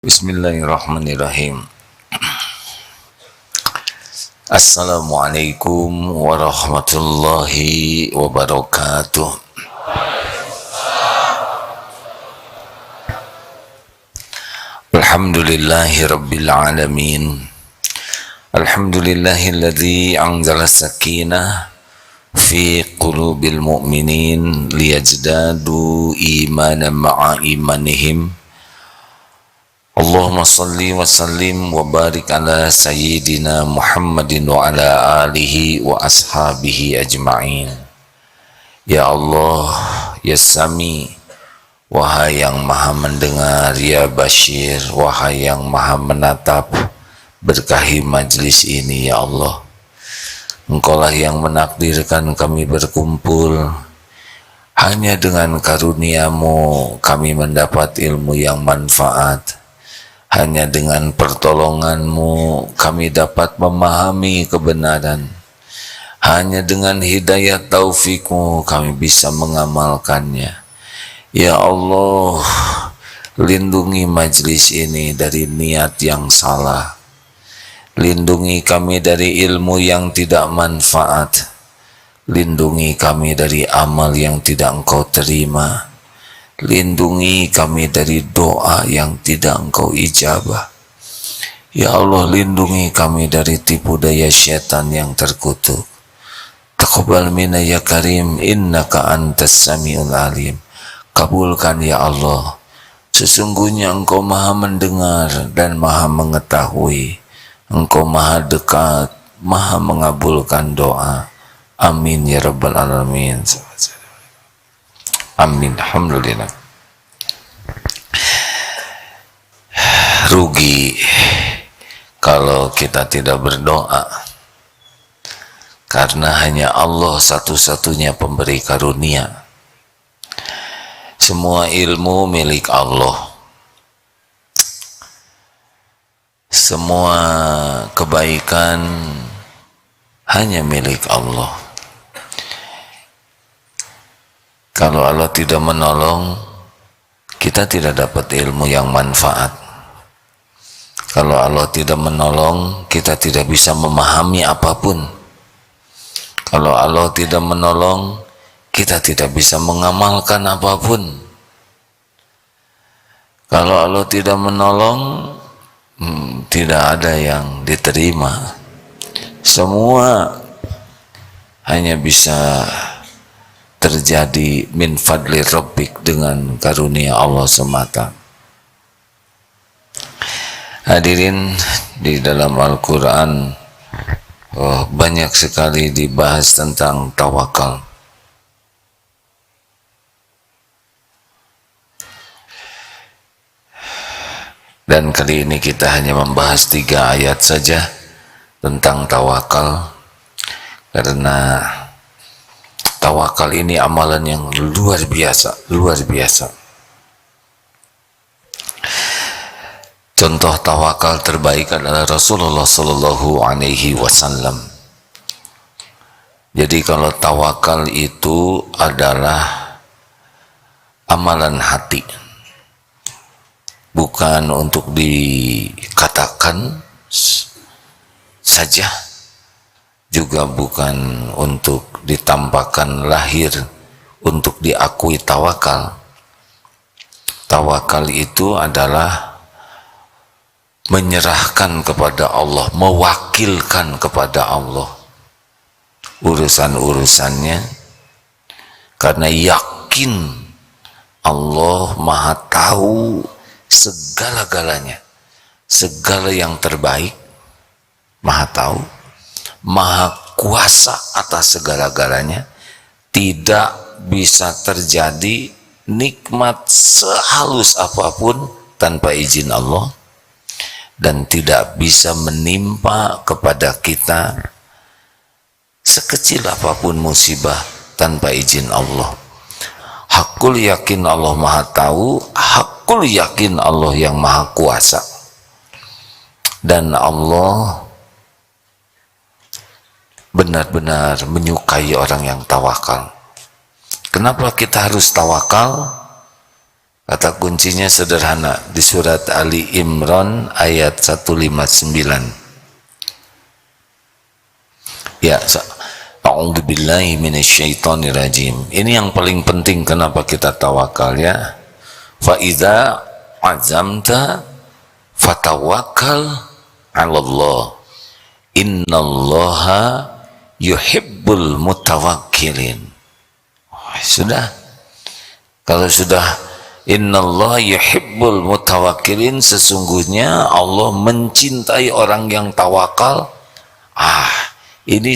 Bismillahirrahmanirrahim. Assalamualaikum warahmatullahi wabarakatuh. Alhamdulillahi rabbil alamin. Alhamdulillahilladzi anzala sakinah fi qulubil mu'minin liyazdadu imanan ma'a imanihim. Allahumma salli wa sallim wa barik ala sayyidina Muhammadin wa ala alihi wa ashabihi ajma'in. Ya Allah, ya Sami, wahai yang maha mendengar, ya Bashir, wahai yang maha menatap, berkahi majlis ini ya Allah. Engkaulah yang menakdirkan kami berkumpul. Hanya dengan karunia-Mu kami mendapat ilmu yang manfaat. Hanya dengan pertolongan-Mu kami dapat memahami kebenaran. Hanya dengan hidayah taufik-Mu kami bisa mengamalkannya. Ya Allah, lindungi majlis ini dari niat yang salah. Lindungi kami dari ilmu yang tidak manfaat. Lindungi kami dari amal yang tidak Engkau terima. Lindungi kami dari doa yang tidak Engkau ijabah. Ya Allah, lindungi kami dari tipu daya syaitan yang terkutuk. Taqabbal minna ya Karim, innaka antas samiul alim. Kabulkan ya Allah, sesungguhnya Engkau maha mendengar dan maha mengetahui. Engkau maha dekat, maha mengabulkan doa. Amin ya rabbal alamin. Amin. Alhamdulillah. Rugi kalau kita tidak berdoa, karena hanya Allah satu-satunya pemberi karunia. Semua ilmu milik Allah. Semua kebaikan hanya milik Allah. Kalau Allah tidak menolong, kita tidak dapat ilmu yang manfaat. Kalau Allah tidak menolong, kita tidak bisa memahami apapun. Kalau Allah tidak menolong, kita tidak bisa mengamalkan apapun. Kalau Allah tidak menolong, tidak ada yang diterima. Semua hanya bisa terjadi min fadli rabbik, dengan karunia Allah semata. Hadirin, di dalam Al-Quran banyak sekali dibahas tentang tawakal. Dan kali ini kita hanya membahas 3 ayat saja tentang tawakal, karena tawakal ini amalan yang luar biasa, luar biasa. Contoh tawakal terbaik adalah Rasulullah Sallallahu Alaihi Wasallam. Jadi kalau tawakal itu adalah amalan hati, bukan untuk dikatakan saja, juga bukan untuk ditampakkan lahir untuk diakui tawakal. Tawakal itu adalah menyerahkan kepada Allah, mewakilkan kepada Allah urusan-urusannya, karena yakin Allah maha tahu segala-galanya, segala yang terbaik, maha tahu, maha kuasa atas segala-galanya. Tidak bisa terjadi nikmat sehalus apapun tanpa izin Allah, dan tidak bisa menimpa kepada kita sekecil apapun musibah tanpa izin Allah. Hakul yakin Allah maha tahu, hakul yakin Allah yang maha kuasa. Dan Allah benar-benar menyukai orang yang tawakal. Kenapa kita harus tawakal? Kata kuncinya sederhana di surat Ali Imran ayat 159. Ya, a'udzubillahi minasyaitonirrajim. Ini yang paling penting kenapa kita tawakal ya. Fa idza azamta fatawakkal 'alallah. Innallaha yuhibbul mutawakkilin. Sudah. Kalau sudah innallaha yuhibbul mutawakkilin, sesungguhnya Allah mencintai orang yang tawakal. Ini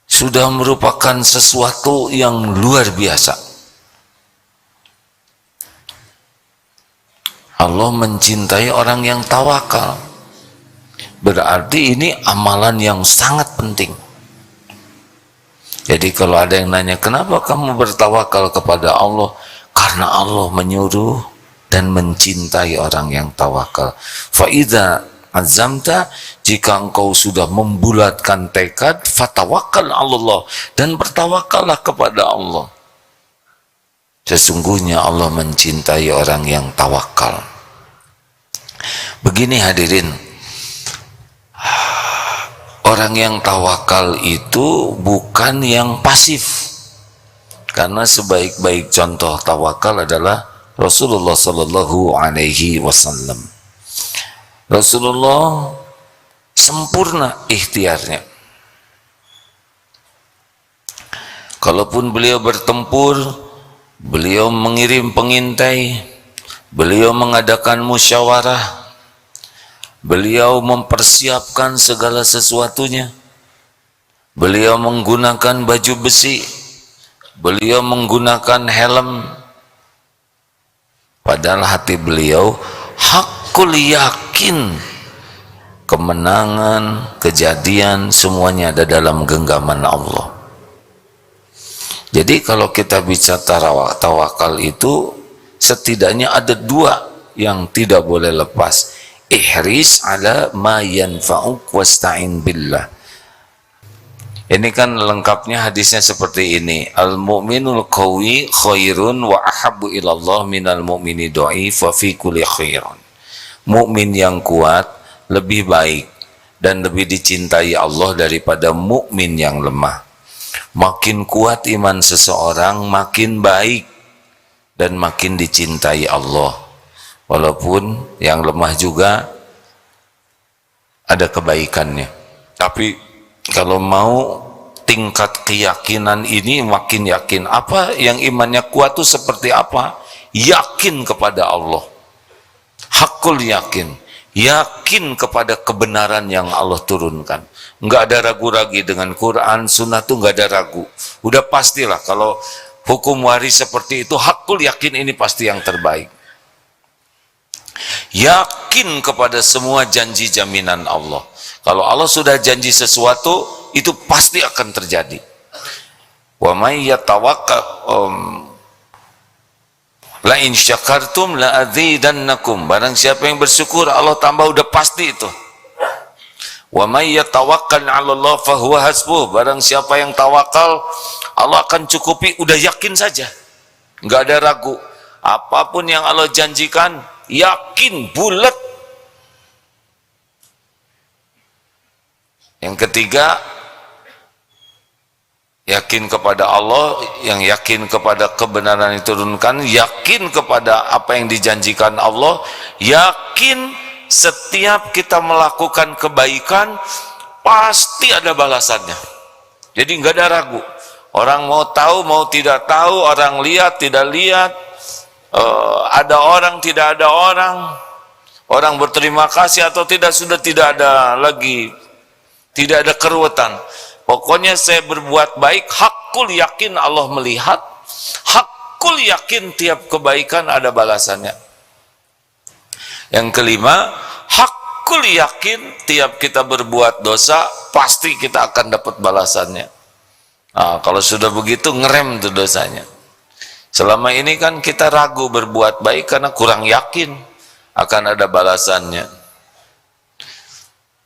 sudah merupakan sesuatu yang luar biasa. Allah mencintai orang yang tawakal. Berarti ini amalan yang sangat penting. Jadi kalau ada yang nanya, kenapa kamu bertawakal kepada Allah? Karena Allah menyuruh dan mencintai orang yang tawakal. Fa idza azamta, jika engkau sudah membulatkan tekad, fatawakkal 'alallah, dan bertawakallah kepada Allah. Sesungguhnya Allah mencintai orang yang tawakal. Begini hadirin, orang yang tawakal itu bukan yang pasif. Karena sebaik-baik contoh tawakal adalah Rasulullah sallallahu alaihi wasallam. Rasulullah sempurna ikhtiarnya. Kalaupun beliau bertempur, beliau mengirim pengintai, beliau mengadakan musyawarah, beliau mempersiapkan segala sesuatunya, beliau menggunakan baju besi, beliau menggunakan helm, padahal hati beliau hakul yakin kemenangan, kejadian semuanya ada dalam genggaman Allah. Jadi kalau kita bicara tawakal itu setidaknya ada dua yang tidak boleh lepas. Ihris ala ma yanfa'uk wasta'in billah. Ini kan lengkapnya hadisnya seperti ini. Al-mu'minul qawi khairun wa ahabbu ilallah minal mu'mini dha'if wa fi kulli khairun. Mukmin yang kuat lebih baik dan lebih dicintai Allah daripada mukmin yang lemah. Makin kuat iman seseorang, makin baik dan makin dicintai Allah. Walaupun yang lemah juga ada kebaikannya. Tapi kalau mau tingkat keyakinan ini makin yakin. Apa yang imannya kuat itu seperti apa? Yakin kepada Allah. Hakul yakin. Yakin kepada kebenaran yang Allah turunkan. Enggak ada ragu-ragu dengan Quran, Sunnah tuh enggak ada ragu. Udah pastilah kalau hukum waris seperti itu, hakul yakin ini pasti yang terbaik. Yakin kepada semua janji jaminan Allah. Kalau Allah sudah janji sesuatu, itu pasti akan terjadi. Wa may yatawakkal la in syakartum la azidannakum. Barang siapa yang bersyukur, Allah tambah, udah pasti itu. Wa may yatawakkal 'ala Allah fa huwa hasbuh. Barang siapa yang tawakal, Allah akan cukupi, udah yakin saja. Enggak ada ragu. Apapun yang Allah janjikan, yakin bulat. Yang ketiga, yakin kepada Allah, yang yakin kepada kebenaran yang diturunkan, yakin kepada apa yang dijanjikan Allah, yakin setiap kita melakukan kebaikan pasti ada balasannya. Jadi nggak ada ragu. Orang mau tahu mau tidak tahu, orang lihat tidak lihat, ada orang tidak ada orang, orang berterima kasih atau tidak, sudah tidak ada lagi, tidak ada keruwetan. Pokoknya saya berbuat baik, hakul yakin Allah melihat, hakul yakin tiap kebaikan ada balasannya. Yang kelima, hakul yakin tiap kita berbuat dosa, pasti kita akan dapat balasannya. Nah, kalau sudah begitu, ngerem tuh dosanya. Selama ini kan kita ragu berbuat baik karena kurang yakin akan ada balasannya.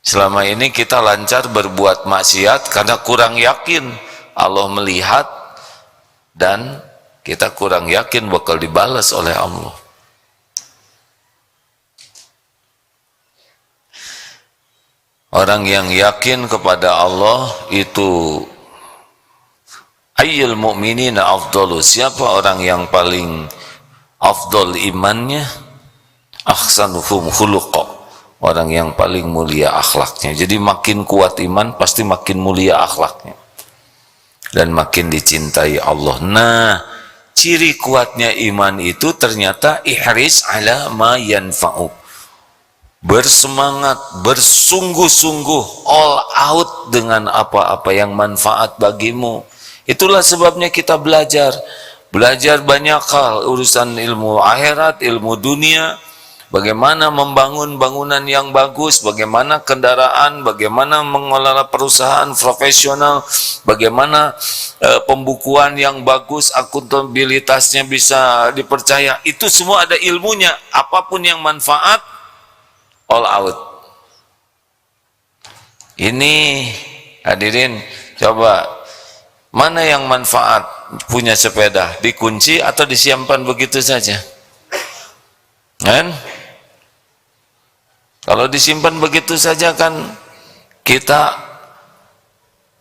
Selama ini kita lancar berbuat maksiat karena kurang yakin Allah melihat dan kita kurang yakin bakal dibalas oleh Allah. Orang yang yakin kepada Allah itu ayyul mu'minina afdalu, siapa orang yang paling afdal imannya, ahsanuhum khuluqa, orang yang paling mulia akhlaknya. Jadi makin kuat iman pasti makin mulia akhlaknya dan makin dicintai Allah. Nah, ciri kuatnya iman itu ternyata ihris ala ma yanfa'u, bersemangat, bersungguh-sungguh, all out dengan apa-apa yang manfaat bagimu. Itulah sebabnya kita belajar banyak hal, urusan ilmu akhirat, ilmu dunia, bagaimana membangun bangunan yang bagus, bagaimana kendaraan, bagaimana mengelola perusahaan profesional, bagaimana pembukuan yang bagus, akuntabilitasnya bisa dipercaya. Itu semua ada ilmunya. Apapun yang manfaat, all out. Ini hadirin, coba mana yang manfaat? Punya sepeda dikunci atau disimpan begitu saja? Kan? Kalau disimpan begitu saja kan kita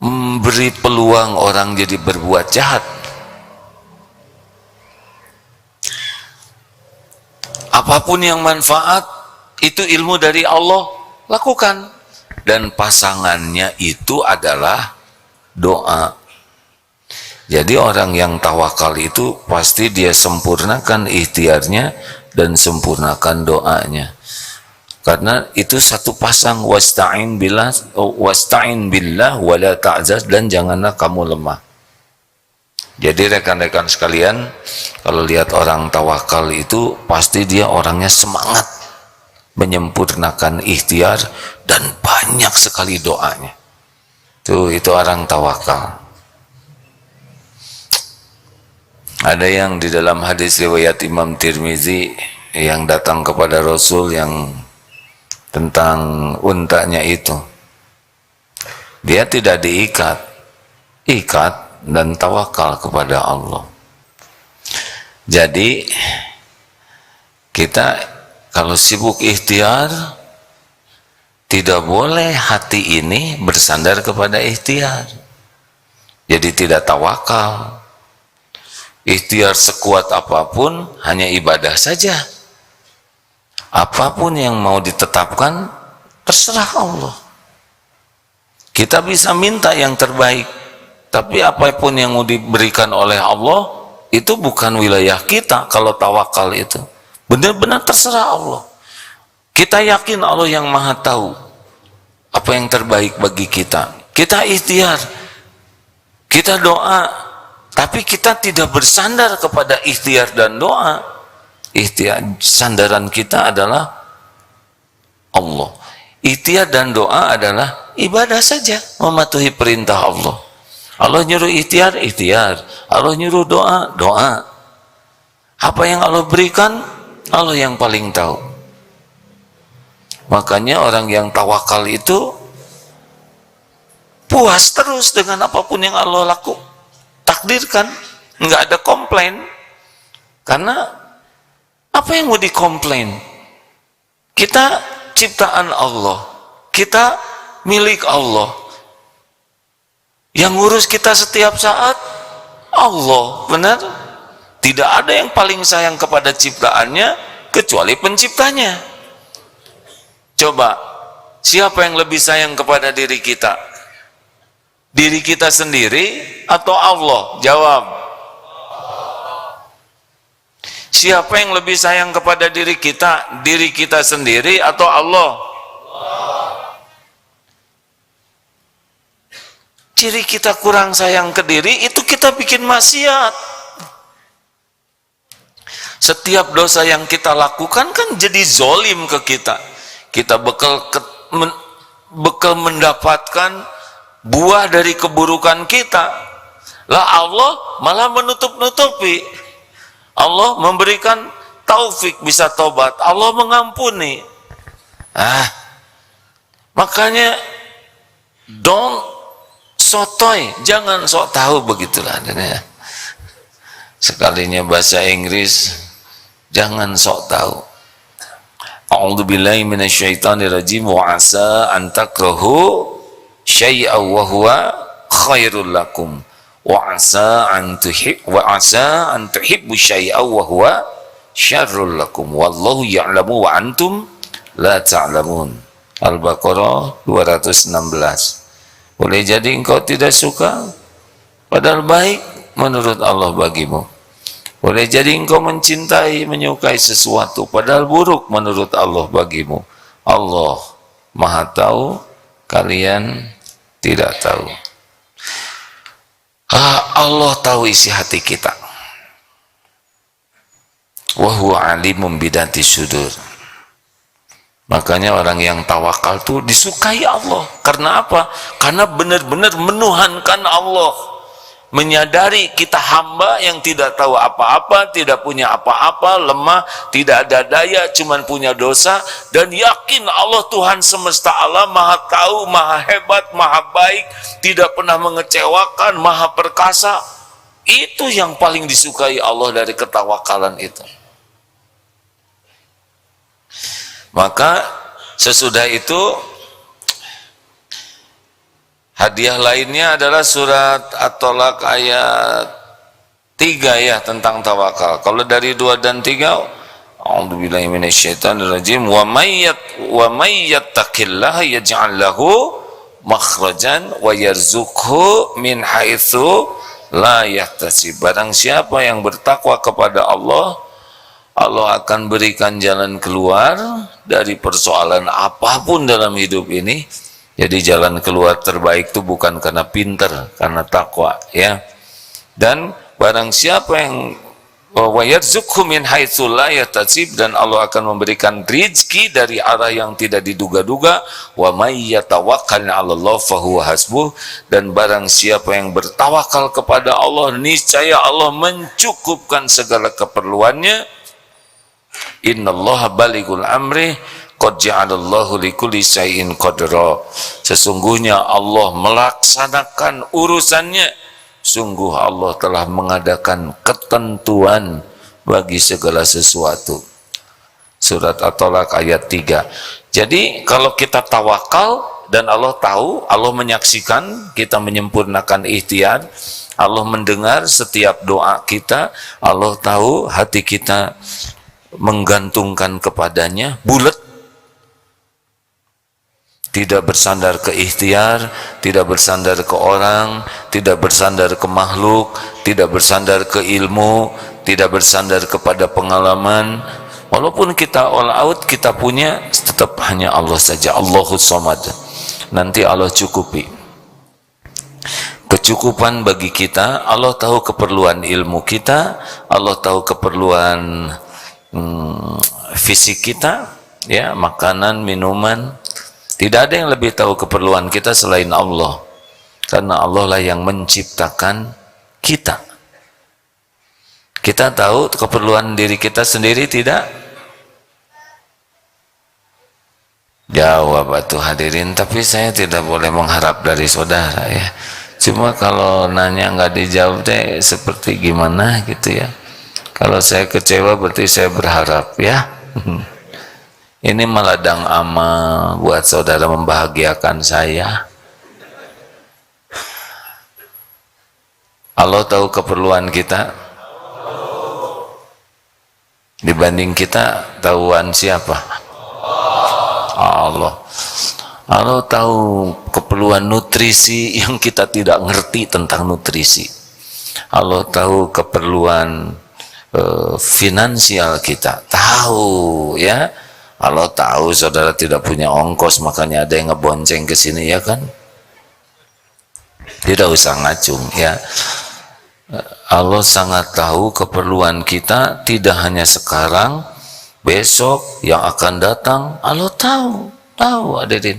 memberi peluang orang jadi berbuat jahat. Apapun yang manfaat itu ilmu dari Allah, lakukan. Dan pasangannya itu adalah doa. Jadi orang yang tawakal itu pasti dia sempurnakan ikhtiarnya dan sempurnakan doanya. Karena itu satu pasang, wasta'in billah wala ta'zaz, dan janganlah kamu lemah. Jadi rekan-rekan sekalian, kalau lihat orang tawakal itu pasti dia orangnya semangat menyempurnakan ikhtiar dan banyak sekali doanya. Itu orang tawakal. Ada yang di dalam hadis riwayat Imam Tirmizi yang datang kepada Rasul yang tentang untanya itu. Dia tidak diikat, ikat dan tawakal kepada Allah. Jadi kita kalau sibuk ikhtiar, tidak boleh hati ini bersandar kepada ikhtiar. Jadi tidak tawakal. Ikhtiar sekuat apapun hanya ibadah saja. Apapun yang mau ditetapkan terserah Allah. Kita bisa minta yang terbaik, tapi apapun yang mau diberikan oleh Allah itu bukan wilayah kita. Kalau tawakal itu benar-benar terserah Allah. Kita yakin Allah yang maha tahu apa yang terbaik bagi kita. Kita ikhtiar, kita doa, tapi kita tidak bersandar kepada ikhtiar dan doa. Ikhtiar, sandaran kita adalah Allah. Ikhtiar dan doa adalah ibadah saja, mematuhi perintah Allah. Allah nyuruh ikhtiar, ikhtiar. Allah nyuruh doa, doa. Apa yang Allah berikan, Allah yang paling tahu. Makanya orang yang tawakal itu puas terus dengan apapun yang Allah takdirkan, nggak ada komplain. Karena apa yang mau dikomplain? Kita ciptaan Allah, kita milik Allah. Yang ngurus kita setiap saat Allah, benar? Tidak ada yang paling sayang kepada ciptaannya kecuali penciptanya. Coba, siapa yang lebih sayang kepada diri kita? Diri kita sendiri atau Allah? Jawab. Siapa yang lebih sayang kepada diri kita sendiri atau Allah? Ciri kita kurang sayang ke diri itu kita bikin maksiat. Setiap dosa yang kita lakukan kan jadi zolim ke kita. Kita bekal mendapatkan buah dari keburukan kita. Lah Allah malah menutup-nutupi. Allah memberikan taufik bisa tobat. Allah mengampuni. Makanya don't sotoy, jangan sok tahu begitulah. Sekalinya bahasa Inggris, jangan sok tahu. A'udzubillahi minasyaitonirrajim wa asa an takrahu syai'an wa huwa khairul lakum wa asa an tuhibbu syai'an wa huwa syarrul lakum wallahu ya'lamu wa antum la ta'lamun. Al-Baqarah 216. Boleh jadi engkau tidak suka padahal baik menurut Allah bagimu. Boleh jadi engkau mencintai, menyukai sesuatu padahal buruk menurut Allah bagimu. Allah Maha tahu, kalian tidak tahu. Allah tahu isi hati kita. Wa huwa alimun bidati sudur. Makanya orang yang tawakal tuh disukai Allah. Karena apa? Karena benar-benar menuhankan Allah. Menyadari kita hamba yang tidak tahu apa-apa, tidak punya apa-apa, lemah, tidak ada daya, cuman punya dosa, dan yakin Allah Tuhan semesta alam Maha tahu, Maha hebat, Maha baik, tidak pernah mengecewakan, Maha perkasa. Itu yang paling disukai Allah dari ketawakalan itu. Maka sesudah itu hadiah lainnya adalah surat At-Tolak ayat 3 ya, tentang tawakal. Kalau dari 2 dan 3, a'udzubillahi minasyaitonirrajim, wa may yattaqillaha yaj'al lahu makhrajan wa yarzuqhu min haitsu la yahtasib. Barang siapa yang bertakwa kepada Allah, Allah akan berikan jalan keluar dari persoalan apapun dalam hidup ini. Jadi jalan keluar terbaik itu bukan karena pinter, karena takwa, ya. Dan barang siapa yang wa yarzuqhu min haitsu la yahtasib, dan Allah akan memberikan rezeki dari arah yang tidak diduga-duga. Wa may yatawakkal 'alallah fahuwa hasbuh, dan barang siapa yang bertawakal kepada Allah, niscaya Allah mencukupkan segala keperluannya. Innallaha balighul amri qad ja'alallahu likulli syai'in qadra. Sesungguhnya Allah melaksanakan urusannya. Sungguh Allah telah mengadakan ketentuan bagi segala sesuatu. Surat At-Tolak ayat 3. Jadi kalau kita tawakal dan Allah tahu, Allah menyaksikan kita menyempurnakan ikhtiar, Allah mendengar setiap doa kita, Allah tahu hati kita menggantungkan kepadanya bulat, tidak bersandar ke ikhtiar, tidak bersandar ke orang, tidak bersandar ke makhluk, tidak bersandar ke ilmu, tidak bersandar kepada pengalaman. Walaupun kita all out, kita punya, tetap hanya Allah saja. Allahus Samad. Nanti Allah cukupi. Kecukupan bagi kita, Allah tahu keperluan ilmu kita, Allah tahu keperluan fisik kita, ya, makanan, minuman. Tidak ada yang lebih tahu keperluan kita selain Allah, karena Allah lah yang menciptakan kita. Kita tahu keperluan diri kita sendiri tidak? Jawab atuh hadirin, tapi saya tidak boleh mengharap dari saudara, ya. Cuma kalau nanya nggak dijawab deh, seperti gimana gitu, ya. Kalau saya kecewa berarti saya berharap, ya. Ini meladang amal buat saudara membahagiakan saya. Allah tahu keperluan kita. Dibanding kita, tahuan siapa? Allah. Allah tahu keperluan nutrisi yang kita tidak ngerti tentang nutrisi. Allah tahu keperluan finansial kita, tahu, ya. Allah tahu saudara tidak punya ongkos, makanya ada yang ngebonceng ke sini, ya kan? Tidak usah ngacung, ya. Allah sangat tahu keperluan kita, tidak hanya sekarang, besok, yang akan datang. Allah tahu, hadirin.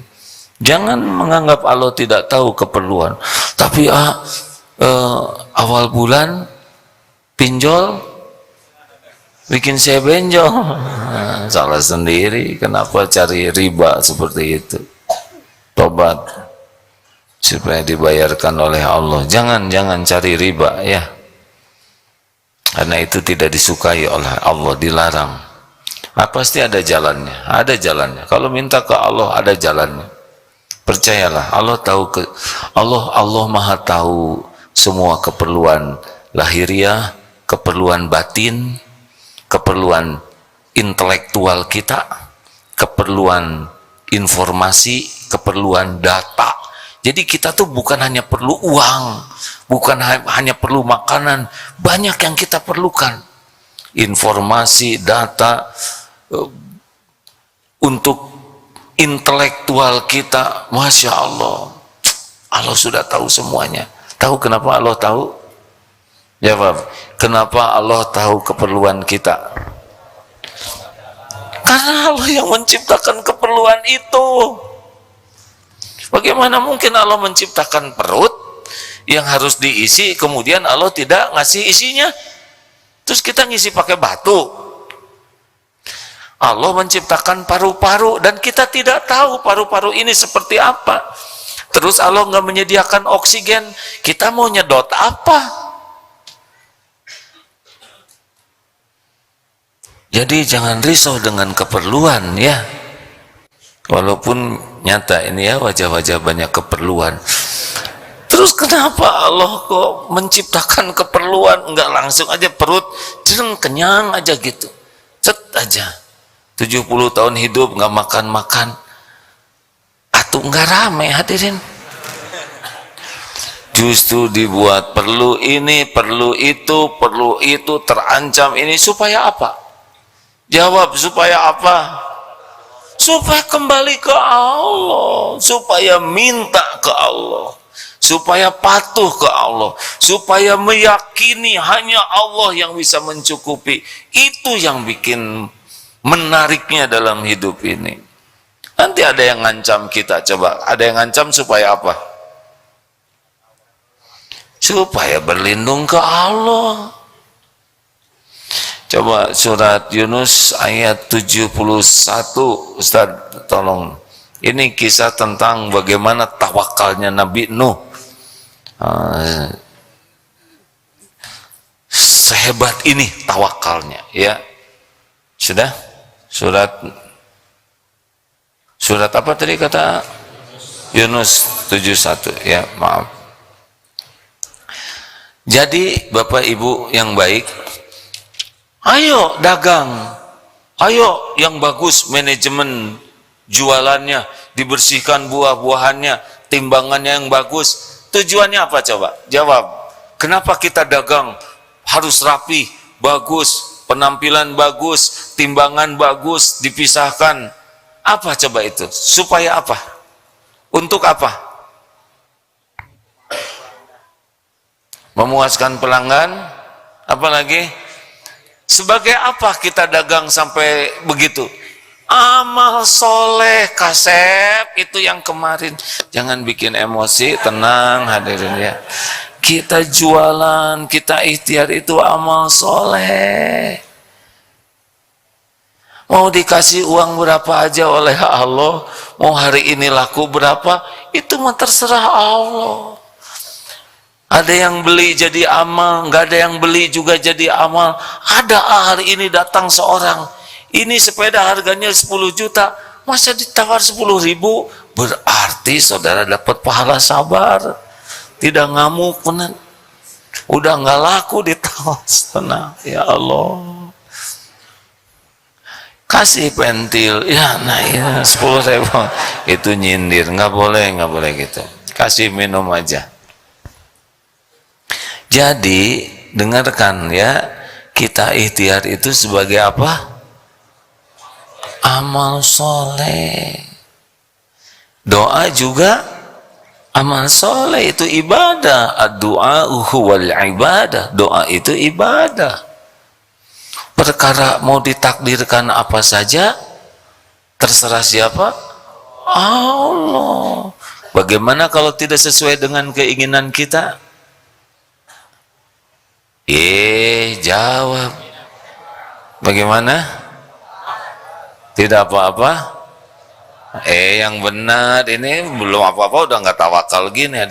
Jangan menganggap Allah tidak tahu keperluan. Tapi awal bulan pinjol bikin saya benjol. Salah sendiri. Kenapa cari riba seperti itu? Tobat supaya dibayarkan oleh Allah. Jangan cari riba, ya. karena itu tidak disukai oleh Allah, dilarang. Pasti ada jalannya, kalau minta ke Allah ada jalannya. Percayalah, Allah Maha tahu semua keperluan lahiriah, keperluan batin, keperluan intelektual kita, keperluan informasi, keperluan data. Jadi kita tuh bukan hanya perlu uang, bukan hanya perlu makanan, banyak yang kita perlukan. Informasi, data, untuk intelektual kita, Masya Allah, Allah sudah tahu semuanya. Tahu kenapa Allah tahu? Jawab, kenapa Allah tahu keperluan kita? Karena Allah yang menciptakan keperluan itu. Bagaimana mungkin Allah menciptakan perut yang harus diisi, kemudian Allah tidak ngasih isinya? Terus kita ngisi pakai batu. Allah menciptakan paru-paru dan kita tidak tahu paru-paru ini seperti apa. Terus Allah nggak menyediakan oksigen, kita mau nyedot apa? Jadi jangan risau dengan keperluan ya. Walaupun nyata ini ya, wajah-wajah banyak keperluan. Terus kenapa Allah kok menciptakan keperluan? Enggak langsung aja perut jeng kenyang aja gitu, cet aja. 70 tahun hidup nggak makan-makan, atuh nggak rame hadirin. Justru dibuat perlu ini, perlu itu, terancam ini supaya apa? Jawab, supaya apa? Supaya kembali ke Allah, supaya minta ke Allah, supaya patuh ke Allah, supaya meyakini hanya Allah yang bisa mencukupi. Itu yang bikin menariknya dalam hidup ini. Nanti ada yang ngancam kita, coba ada yang ngancam supaya apa? Supaya berlindung ke Allah. Coba surat Yunus ayat 71, Ustaz tolong. Ini kisah tentang bagaimana tawakalnya Nabi Nuh. Sehebat ini tawakalnya ya. Sudah? Surat apa tadi kata Yunus 71 ya, maaf. Jadi Bapak Ibu yang baik, ayo dagang, ayo yang bagus manajemen jualannya, dibersihkan buah-buahannya, timbangannya yang bagus. Tujuannya apa coba? Jawab. Kenapa kita dagang harus rapi, bagus, penampilan bagus, timbangan bagus, dipisahkan? Apa coba itu? Supaya apa? Untuk apa? Memuaskan pelanggan? Apalagi? Sebagai apa kita dagang sampai begitu? Amal soleh, Kasep, itu yang kemarin. Jangan bikin emosi, tenang hadirin ya. Kita jualan, kita ikhtiar itu amal soleh. Mau dikasih uang berapa aja oleh Allah, mau hari ini laku berapa, itu mah terserah Allah. Ada yang beli jadi amal, nggak ada yang beli juga jadi amal. Ada hari ini datang seorang, ini sepeda harganya 10 juta, masa ditawar 10.000? Berarti saudara dapat pahala sabar, tidak ngamuk, benar. Udah nggak laku ditawar, tenang, ya Allah. Kasih pentil, ya nah ya 10.000, itu nyindir, nggak boleh gitu. Kasih minum aja. Jadi dengarkan ya, kita ikhtiar itu sebagai apa? Amal soleh. Doa juga amal soleh, itu ibadah. Ad-du'a huwal ibadah. Doa itu ibadah. Perkara mau ditakdirkan apa saja, terserah siapa? Allah. Bagaimana kalau tidak sesuai dengan keinginan kita? Jawab. Bagaimana? Tidak apa-apa? Yang benar, ini belum apa-apa udah nggak tawakal gini.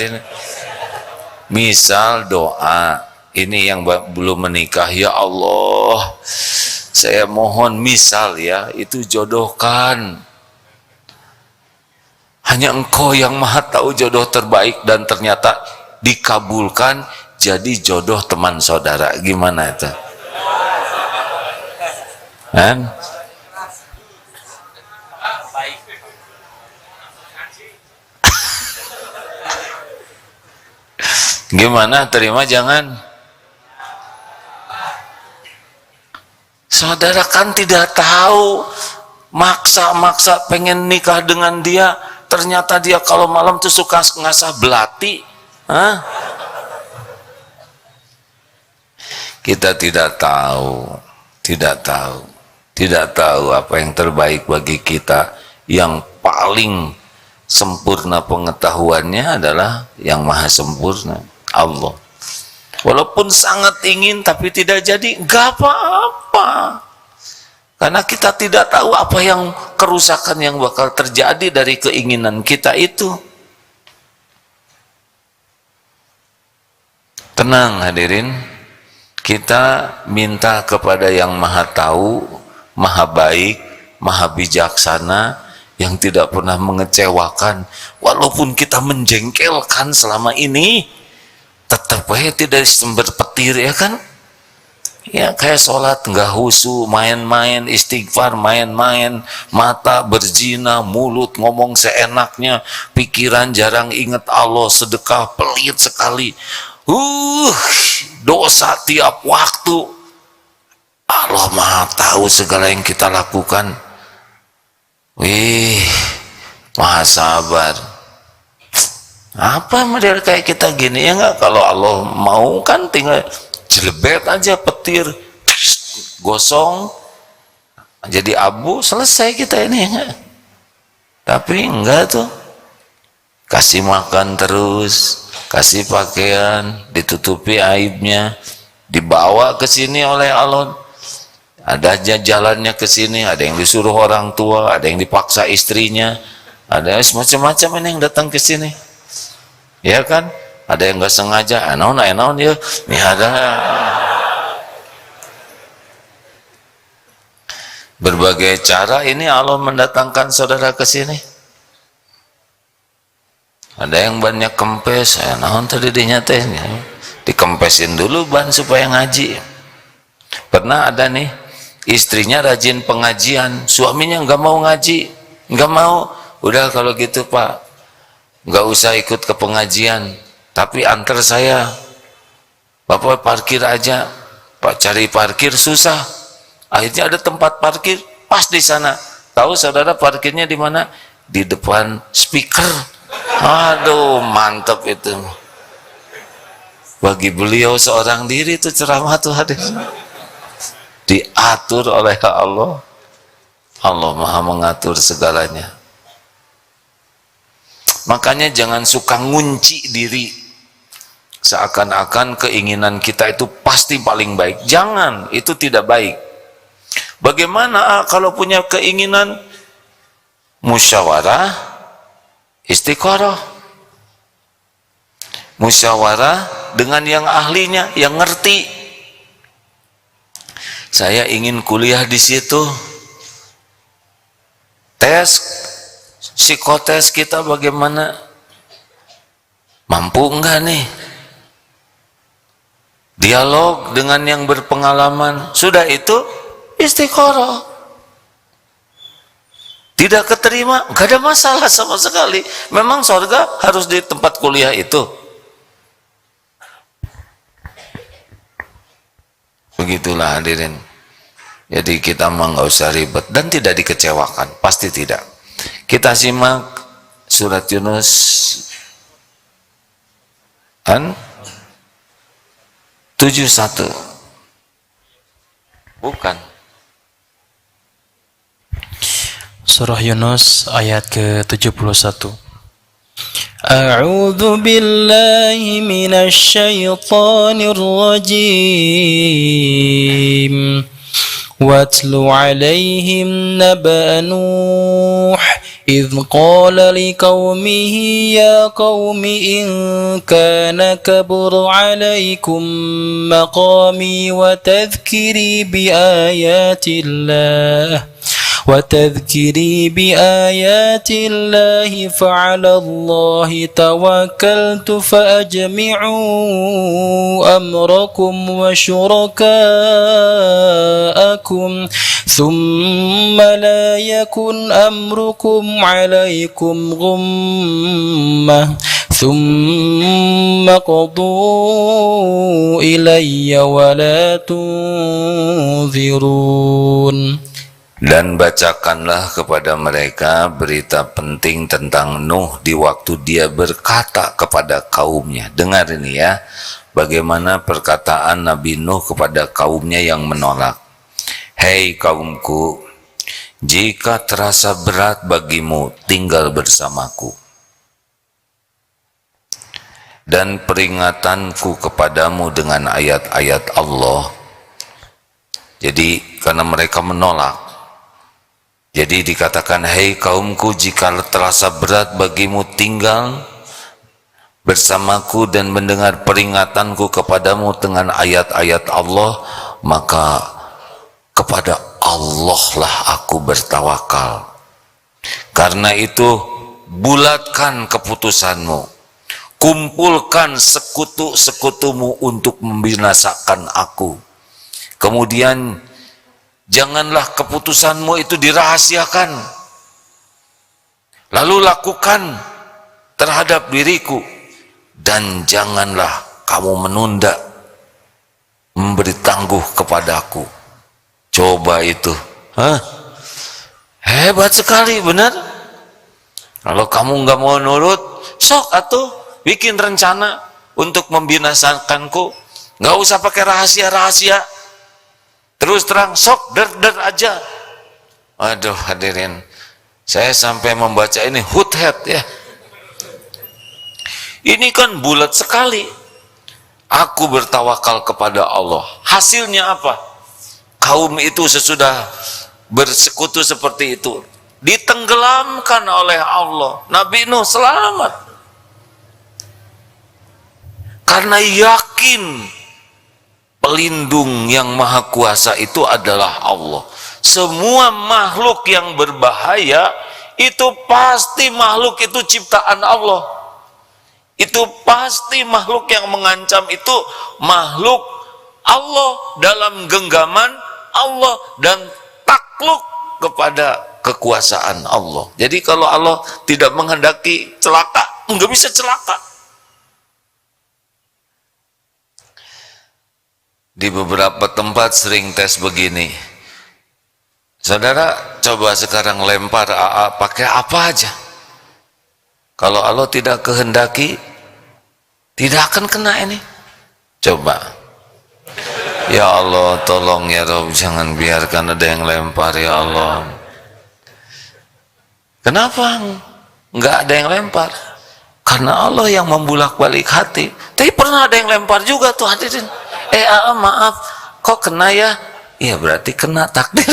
Misal doa, ini yang belum menikah, ya Allah, saya mohon misal ya, itu jodohkan. Hanya Engkau yang maha tahu jodoh terbaik, dan ternyata dikabulkan jadi jodoh teman saudara. Gimana itu? Kan? Gimana, terima jangan? Saudara kan tidak tahu, maksa-maksa pengen nikah dengan dia, ternyata dia kalau malam tuh suka ngasah belati. Hah? Kita tidak tahu, tidak tahu apa yang terbaik bagi kita. Yang paling sempurna pengetahuannya adalah yang maha sempurna, Allah. Walaupun sangat ingin tapi tidak jadi, gak apa-apa, karena kita tidak tahu apa yang kerusakan yang bakal terjadi dari keinginan kita itu. Tenang hadirin, kita minta kepada yang maha tahu, maha baik, maha bijaksana, yang tidak pernah mengecewakan. Walaupun kita menjengkelkan selama ini, tetap aja tidak sumber petir, ya kan? Ya kayak sholat nggak husu, main-main, istighfar main-main, mata berzina, mulut ngomong seenaknya, pikiran jarang ingat Allah, sedekah pelit sekali, dosa tiap waktu. Allah maha tahu segala yang kita lakukan. Wih, maha sabar. Apa model kayak kita gini, ya enggak? Kalau Allah mau kan tinggal jelebet aja petir, gosong jadi abu, selesai kita ini, ya enggak? Tapi enggak tuh, kasih makan terus, kasih pakaian, ditutupi aibnya, dibawa ke sini oleh Allah. Ada aja jalannya ke sini, ada yang disuruh orang tua, ada yang dipaksa istrinya, ada macam-macam ini yang datang ke sini. Ya kan? Ada yang nggak sengaja, enaun ya, nih ada berbagai cara ini Allah mendatangkan saudara ke sini. Ada yang banyak kempes, enaun tadi dinyatain, ya. Dikempesin dulu ban supaya ngaji. Pernah ada nih, istrinya rajin pengajian, suaminya nggak mau ngaji, nggak mau. Udah kalau gitu Pak, nggak usah ikut ke pengajian, tapi antar saya, Bapak parkir aja. Pak cari parkir susah, akhirnya ada tempat parkir pas di sana. Tahu saudara parkirnya di mana? Di depan speaker. Aduh, mantap itu. Bagi beliau seorang diri itu ceramah tuh hadir, diatur oleh Allah. Allah maha mengatur segalanya. Makanya jangan suka ngunci diri, seakan-akan keinginan kita itu pasti paling baik. Jangan, itu tidak baik. Bagaimana kalau punya keinginan? Musyawarah, istikharah. Musyawarah dengan yang ahlinya, yang ngerti. Saya ingin kuliah di situ. Tes psikotes kita bagaimana? Mampu enggak nih? Dialog dengan yang berpengalaman. Sudah itu istikharah. Tidak keterima, enggak ada masalah sama sekali. Memang surga harus di tempat kuliah itu. Begitulah hadirin. Jadi kita mah nggak usah ribet dan tidak dikecewakan, pasti tidak. Kita simak surat Yunus an 71. Bukan. Surah Yunus ayat ke-71. A'udzu billahi minasy syaithanir rajim. واتل عليهم نبأ نوح إذ قال لقومه يا قوم إن كان كبر عليكم مقامي وتذكيري بآيات الله فعلى الله توكلت فأجمعوا أمركم وشركاءكم ثم لا يكن أمركم عليكم غمة ثم قضوا إلي ولا تنظرون. Dan bacakanlah kepada mereka berita penting tentang Nuh di waktu dia berkata kepada kaumnya. Dengar ini ya, bagaimana perkataan Nabi Nuh kepada kaumnya yang menolak. Hei kaumku, jika terasa berat bagimu tinggal bersamaku. Dan peringatanku kepadamu dengan ayat-ayat Allah. Jadi karena mereka menolak, jadi dikatakan, hei kaumku, jika terasa berat bagimu tinggal bersamaku dan mendengar peringatanku kepadamu dengan ayat-ayat Allah, maka kepada Allah lah aku bertawakal. Karena itu bulatkan keputusanmu, kumpulkan sekutu-sekutumu untuk membinasakan aku. Kemudian janganlah keputusanmu itu dirahasiakan. Lalu lakukan terhadap diriku, dan janganlah kamu menunda memberi tangguh kepadaku. Coba itu, hebat sekali, benar. Kalau kamu nggak mau nurut, sok atuh bikin rencana untuk membinasakanku. Nggak usah pakai rahasia-rahasia. Terus terang, sok der aja. Aduh hadirin, saya sampai membaca ini Hudhead ya. Ini kan bulat sekali. Aku bertawakal kepada Allah. Hasilnya apa? Kaum itu sesudah bersekutu seperti itu ditenggelamkan oleh Allah. Nabi Nuh selamat. Karena yakin pelindung yang maha kuasa itu adalah Allah. Semua makhluk yang berbahaya itu pasti makhluk itu ciptaan Allah. Itu pasti makhluk yang mengancam itu makhluk Allah, dalam genggaman Allah dan takluk kepada kekuasaan Allah. Jadi kalau Allah tidak menghendaki celaka, nggak bisa celaka. Di beberapa tempat sering tes begini. Saudara, coba sekarang lempar AA pakai apa aja. Kalau Allah tidak kehendaki, tidak akan kena ini. Coba. Ya Allah, tolong ya Rabb, jangan biarkan ada yang lempar ya Allah. Kenapa nggak ada yang lempar? Karena Allah yang membulak-balik hati. Tapi pernah ada yang lempar juga tuh hadirin. Maaf, kok kena ya? Iya berarti kena takdir.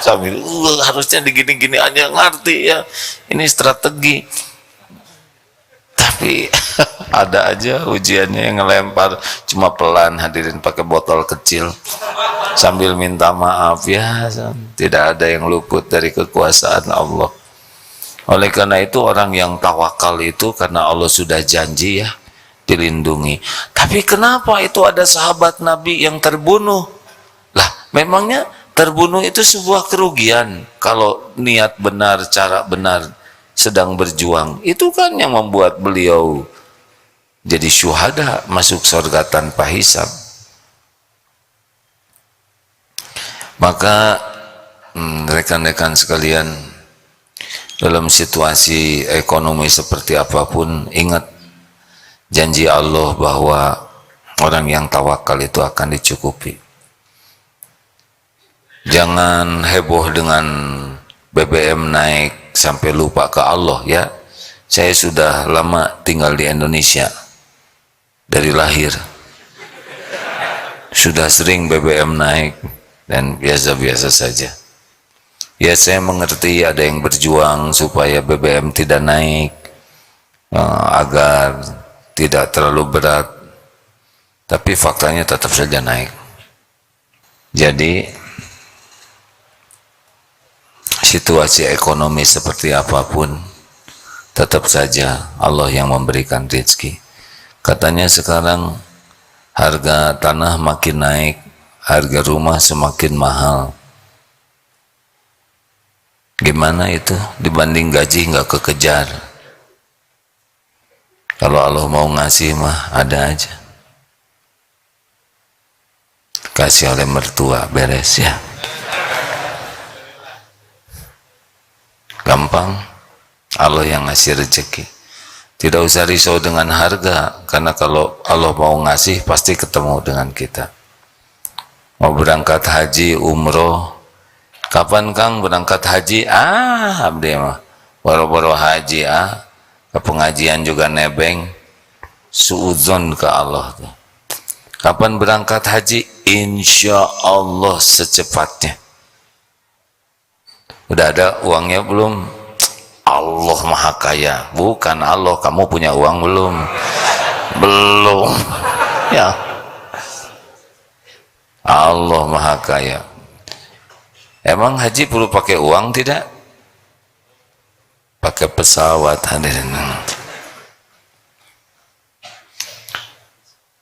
Sambil harusnya digini-gini aja, ngerti ya. Ini strategi. Tapi ada aja ujiannya yang ngelempar cuma pelan hadirin, pakai botol kecil sambil minta maaf ya. Tidak ada yang luput dari kekuasaan Allah. Oleh karena itu orang yang tawakal itu karena Allah sudah janji ya dilindungi. Tapi kenapa itu ada sahabat Nabi yang terbunuh? Lah, memangnya terbunuh itu sebuah kerugian kalau niat benar, cara benar, sedang berjuang. Itu kan yang membuat beliau jadi syuhada, masuk surga tanpa hisab. Maka rekan-rekan sekalian, dalam situasi ekonomi seperti apapun, ingat janji Allah bahwa orang yang tawakal itu akan dicukupi. Jangan heboh dengan BBM naik sampai lupa ke Allah ya. Saya sudah lama tinggal di Indonesia, dari lahir sudah sering BBM naik dan biasa-biasa saja. Ya saya mengerti ada yang berjuang supaya BBM tidak naik, agar tidak terlalu berat, tapi faktanya tetap saja naik. Jadi situasi ekonomi seperti apapun, tetap saja Allah yang memberikan rezeki. Katanya sekarang harga tanah makin naik, harga rumah semakin mahal. Gimana itu? Dibanding gaji nggak kekejar. Kalau Allah mau ngasih mah ada aja. Kasih oleh mertua, beres ya. Gampang. Allah yang ngasih rezeki. Tidak usah risau dengan harga, karena kalau Allah mau ngasih pasti ketemu dengan kita. Mau berangkat haji, umroh, kapan Kang berangkat haji? Abdi mah boro-boro haji, ke pengajian juga nebeng, suudzon ke Allah tuh. Kapan berangkat haji? Insya Allah secepatnya. Udah ada uangnya belum? Allah maha kaya. Bukan Allah, kamu punya uang belum? Belum. Ya, Allah maha kaya. Emang haji perlu pakai uang tidak? Pakai pesawat, hadirin.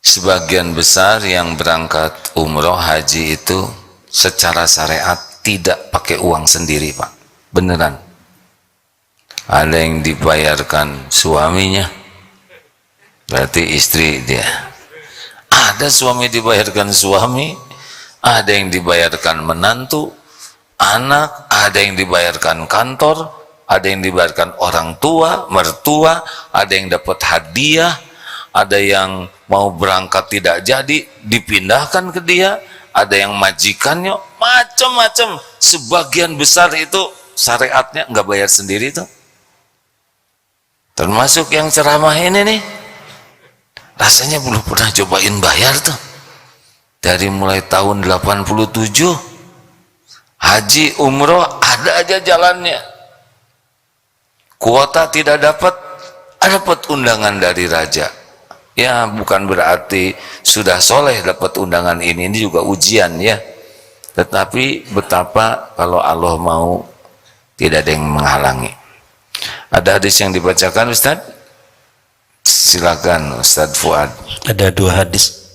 Sebagian besar yang berangkat umroh haji itu secara syariat tidak pakai uang sendiri, Pak. Beneran. Ada yang dibayarkan suaminya, berarti istri dia. Ada suami dibayarkan suami, ada yang dibayarkan menantu, anak, ada yang dibayarkan kantor, ada yang dibayarkan orang tua, mertua, ada yang dapat hadiah, ada yang mau berangkat tidak jadi dipindahkan ke dia, ada yang majikannya, macam-macam. Sebagian besar itu syariatnya nggak bayar sendiri tuh. Termasuk yang ceramah ini nih, rasanya belum pernah cobain bayar tuh. Dari mulai tahun 87, haji, umroh, ada aja jalannya. Kuota tidak dapat, dapat undangan dari raja. Ya bukan berarti sudah soleh dapat undangan ini juga ujian ya. Tetapi betapa kalau Allah mau, tidak ada yang menghalangi. Ada hadis yang dibacakan Ustaz? Silakan Ustaz Fuad. Ada dua hadis.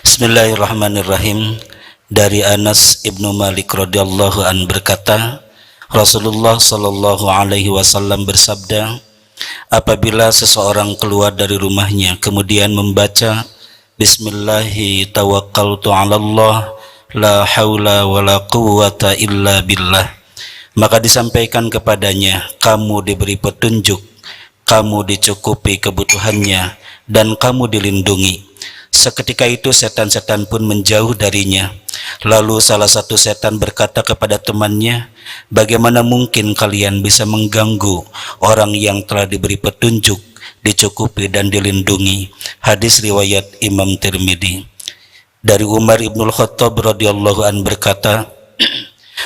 Bismillahirrahmanirrahim. Dari Anas ibnu Malik radhiyallahu an berkata, Rasulullah sallallahu alaihi wasallam bersabda, apabila seseorang keluar dari rumahnya kemudian membaca Bismillahi tawakkaltu 'ala Allah la haula wala quwwata illa billah, maka disampaikan kepadanya, kamu diberi petunjuk, kamu dicukupi kebutuhannya, dan kamu dilindungi. Seketika itu setan-setan pun menjauh darinya. Lalu salah satu setan berkata kepada temannya, bagaimana mungkin kalian bisa mengganggu orang yang telah diberi petunjuk, dicukupi dan dilindungi? Hadis riwayat Imam Tirmidzi. Dari Umar ibnul Khattab radhiyallahu an berkata,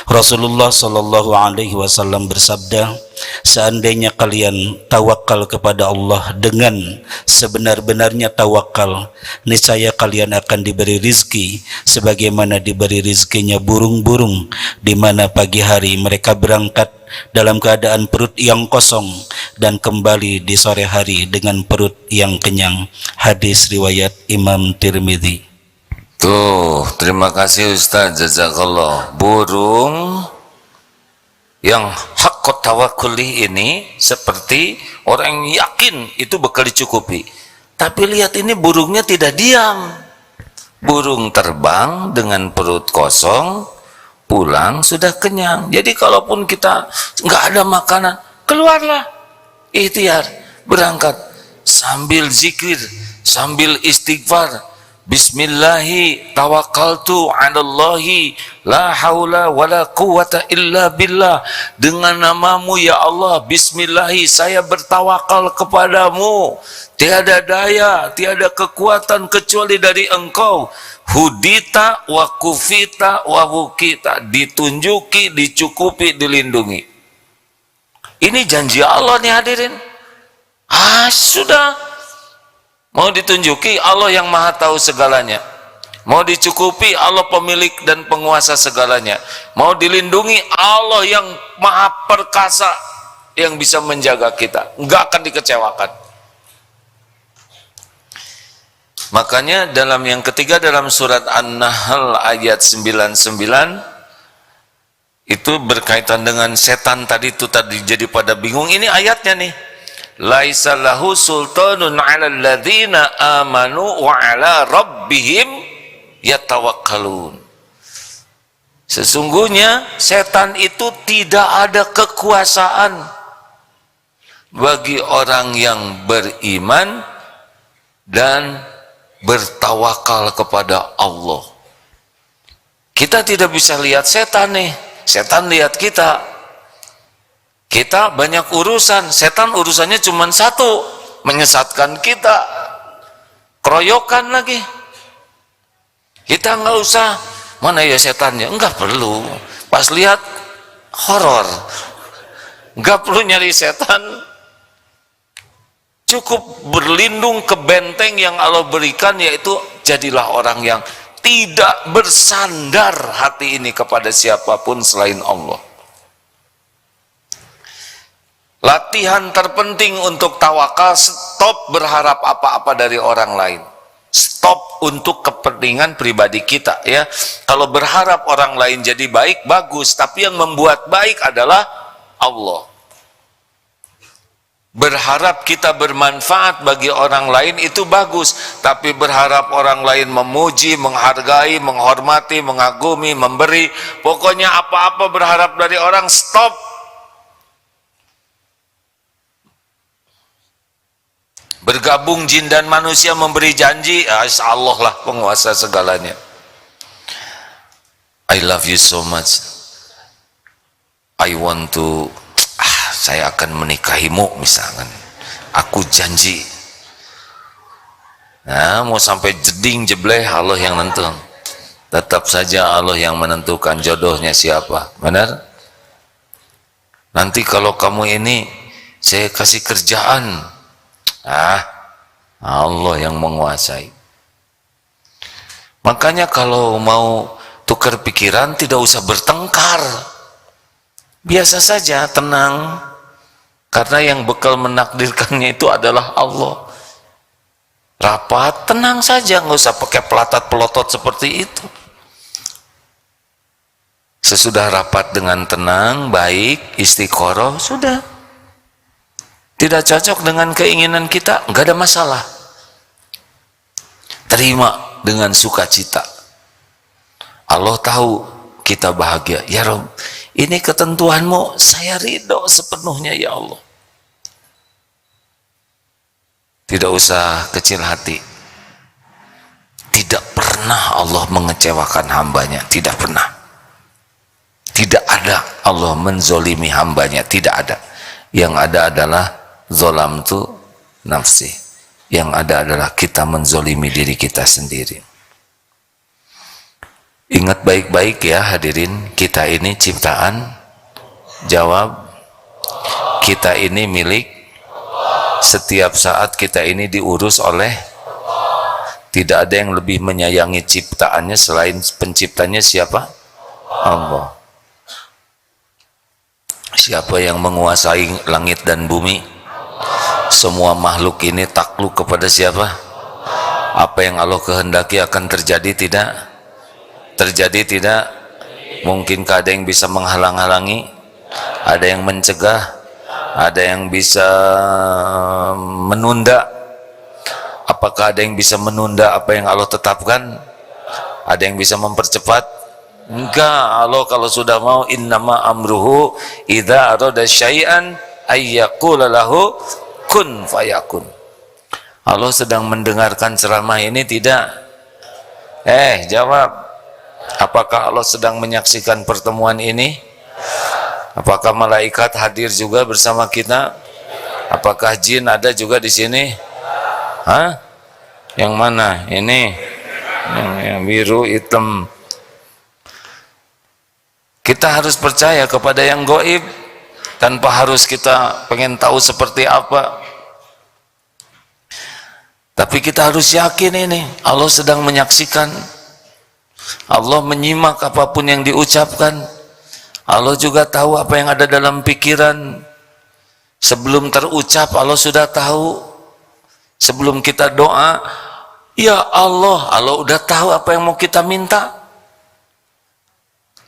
Rasulullah sallallahu alaihi wasallam bersabda, seandainya kalian tawakal kepada Allah dengan sebenar-benarnya tawakal, niscaya kalian akan diberi rizki sebagaimana diberi rizkinya burung-burung, di mana pagi hari mereka berangkat dalam keadaan perut yang kosong dan kembali di sore hari dengan perut yang kenyang. Hadis riwayat Imam Tirmidzi. Tuh, terima kasih Ustaz, jazakallah. Burung yang hakut tawakuli ini seperti orang yang yakin itu bakal dicukupi. Tapi lihat ini burungnya tidak diam. Burung terbang dengan perut kosong, pulang sudah kenyang. Jadi kalaupun kita nggak ada makanan, keluarlah, ikhtiar, berangkat sambil zikir, sambil istighfar, Bismillahi tawakkaltu 'alallahi la haula wala quwata illa billah. Dengan namamu ya Allah, bismillahi saya bertawakal kepadamu. Tiada daya, tiada kekuatan kecuali dari Engkau. Hudita wa kufita wa wukita, ditunjuki, dicukupi, dilindungi. Ini janji Allah nih hadirin. Sudah. Mau ditunjuki, Allah yang maha tahu segalanya. Mau dicukupi, Allah pemilik dan penguasa segalanya. Mau dilindungi, Allah yang maha perkasa yang bisa menjaga kita. Enggak akan dikecewakan. Makanya dalam yang ketiga dalam surat An-Nahl ayat 99 itu berkaitan dengan setan tadi itu tadi, jadi pada bingung. Ini ayatnya nih. Laisa lahu sultanun 'alal ladzina amanu wa 'ala rabbihim yatawakkalun. Sesungguhnya setan itu tidak ada kekuasaan bagi orang yang beriman dan bertawakal kepada Allah. Kita tidak bisa lihat setan nih, setan lihat kita. Kita banyak urusan, setan urusannya cuma satu, menyesatkan kita, keroyokan lagi. Kita nggak usah, mana ya setannya, enggak perlu. Pas lihat horor, nggak perlu nyari setan. Cukup berlindung ke benteng yang Allah berikan, yaitu jadilah orang yang tidak bersandar hati ini kepada siapapun selain Allah. Latihan terpenting untuk tawakal, stop berharap apa-apa dari orang lain. Stop untuk kepentingan pribadi kita ya. Kalau berharap orang lain jadi baik, bagus, tapi yang membuat baik adalah Allah. Berharap kita bermanfaat bagi orang lain itu bagus, tapi berharap orang lain memuji, menghargai, menghormati, mengagumi, memberi, pokoknya apa-apa berharap dari orang, stop. Bergabung jin dan manusia memberi janji, Allah lah penguasa segalanya. I love you so much. I want to, saya akan menikahimu misalkan. Aku janji. Nah, mau sampai jeding jebleh Allah yang nentukan. Tetap saja Allah yang menentukan jodohnya siapa. Benar? Nanti kalau kamu ini saya kasih kerjaan. Allah yang menguasai. Makanya kalau mau tukar pikiran tidak usah bertengkar, biasa saja, tenang, karena yang bekal menakdirkannya itu adalah Allah. Rapat, tenang saja, nggak usah pakai pelatat pelotot seperti itu. Sesudah rapat dengan tenang, baik, istiqoroh, sudah. Tidak cocok dengan keinginan kita, nggak ada masalah. Terima dengan sukacita. Allah tahu kita bahagia. Ya Rabb, ini ketentuanmu, saya ridho sepenuhnya ya Allah. Tidak usah kecil hati. Tidak pernah Allah mengecewakan hambanya, tidak pernah. Tidak ada Allah menzolimi hambanya, tidak ada. Yang ada adalah zolam tu nafsi. Yang ada adalah kita menzolimi diri kita sendiri. Ingat baik-baik ya hadirin, kita ini ciptaan. Jawab, kita ini milik. Setiap saat kita ini diurus oleh. Tidak ada yang lebih menyayangi ciptaannya selain penciptanya siapa? Allah. Siapa yang menguasai langit dan bumi? Semua makhluk ini takluk kepada siapa? Apa yang Allah kehendaki akan terjadi tidak? Terjadi tidak? Mungkinkah ada yang bisa menghalang-halangi? Ada yang mencegah? Ada yang bisa menunda? Apakah ada yang bisa menunda apa yang Allah tetapkan? Ada yang bisa mempercepat? Enggak. Allah kalau sudah mau, innama amruhu idza arada syai'an ayyaqula lahu kun fayakun. Allah sedang mendengarkan ceramah ini tidak? Jawab. Apakah Allah sedang menyaksikan pertemuan ini? Apakah malaikat hadir juga bersama kita? Apakah jin ada juga di sini? Hah? Yang mana? Ini yang biru hitam. Kita harus percaya kepada yang gaib tanpa harus kita pengen tahu seperti apa. Tapi kita harus yakin ini Allah sedang menyaksikan. Allah menyimak apapun yang diucapkan. Allah juga tahu apa yang ada dalam pikiran. Sebelum terucap Allah sudah tahu. Sebelum kita doa, ya Allah, Allah udah tahu apa yang mau kita minta.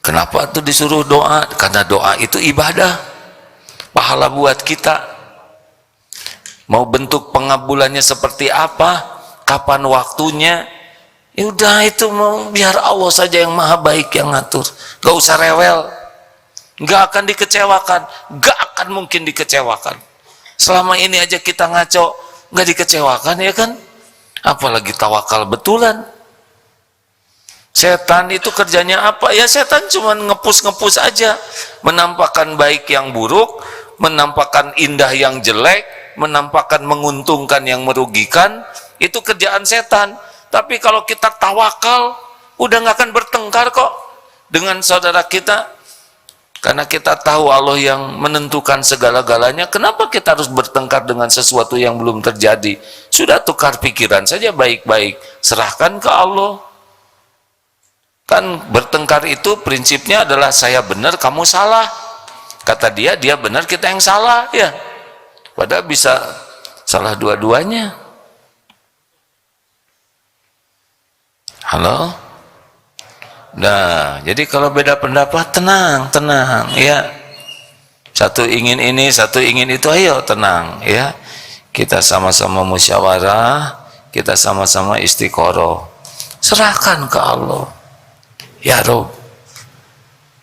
Kenapa tuh disuruh doa? Karena doa itu ibadah, pahala buat kita. Mau bentuk pengabulannya seperti apa, kapan waktunya, ya udah itu mau biar Allah saja yang maha baik yang ngatur. Gak usah rewel, gak akan dikecewakan, gak akan mungkin dikecewakan. Selama ini aja kita ngaco, gak dikecewakan ya kan? Apalagi tawakal betulan. Setan itu kerjanya apa? Ya setan cuma ngepus-ngepus aja, menampakkan baik yang buruk, menampakkan indah yang jelek, menampakkan menguntungkan yang merugikan. Itu kerjaan setan. Tapi kalau kita tawakal, udah nggak akan bertengkar kok dengan saudara kita, karena kita tahu Allah yang menentukan segala-galanya. Kenapa kita harus bertengkar dengan sesuatu yang belum terjadi? Sudah tukar pikiran saja baik-baik, serahkan ke Allah. Kan bertengkar itu prinsipnya adalah saya benar, kamu salah. Kata dia, dia benar, kita yang salah, ya. Padahal bisa salah dua-duanya. Halo? Nah, jadi kalau beda pendapat, tenang, ya. Satu ingin ini, satu ingin itu, ayo tenang, ya. Kita sama-sama musyawarah, kita sama-sama istiqoroh. Serahkan ke Allah. Ya Rob,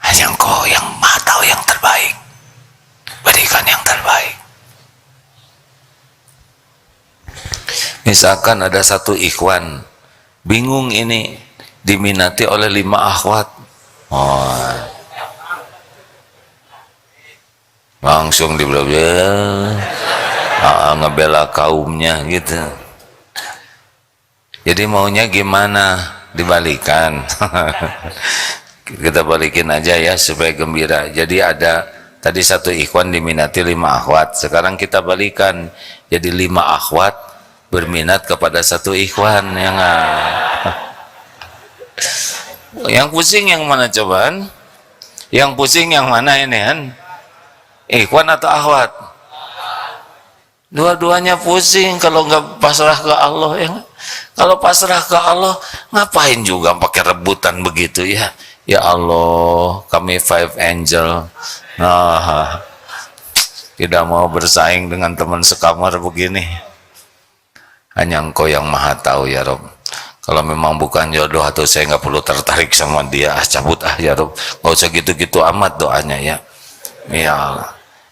hanya Engkau yang Maha Tahu yang terbaik. Berikan yang terbaik. Misalkan ada satu ikhwan, bingung ini, diminati oleh 5 akhwat. Langsung ngebela kaumnya gitu. Jadi maunya gimana? Dibalikan. Kita balikin aja ya supaya gembira. Jadi ada tadi satu ikhwan diminati 5 akhwat. Sekarang kita balikan. Jadi 5 akhwat berminat kepada satu ikhwan, ya nggak? Yang pusing yang mana cobaan? Yang pusing yang mana ini kan? Ikhwan atau akhwat? Dua-duanya pusing kalau nggak pasrah ke Allah, ya nggak? Kalau pasrah ke Allah, ngapain juga pakai rebutan begitu ya? Ya Allah, kami 5 angel. Nah, tidak mau bersaing dengan teman sekamar begini. Hanya Engkau yang Maha Tahu ya Rob. Kalau memang bukan jodoh atau saya nggak perlu tertarik sama dia, cabut ya Rob. Nggak usah gitu-gitu amat doanya ya.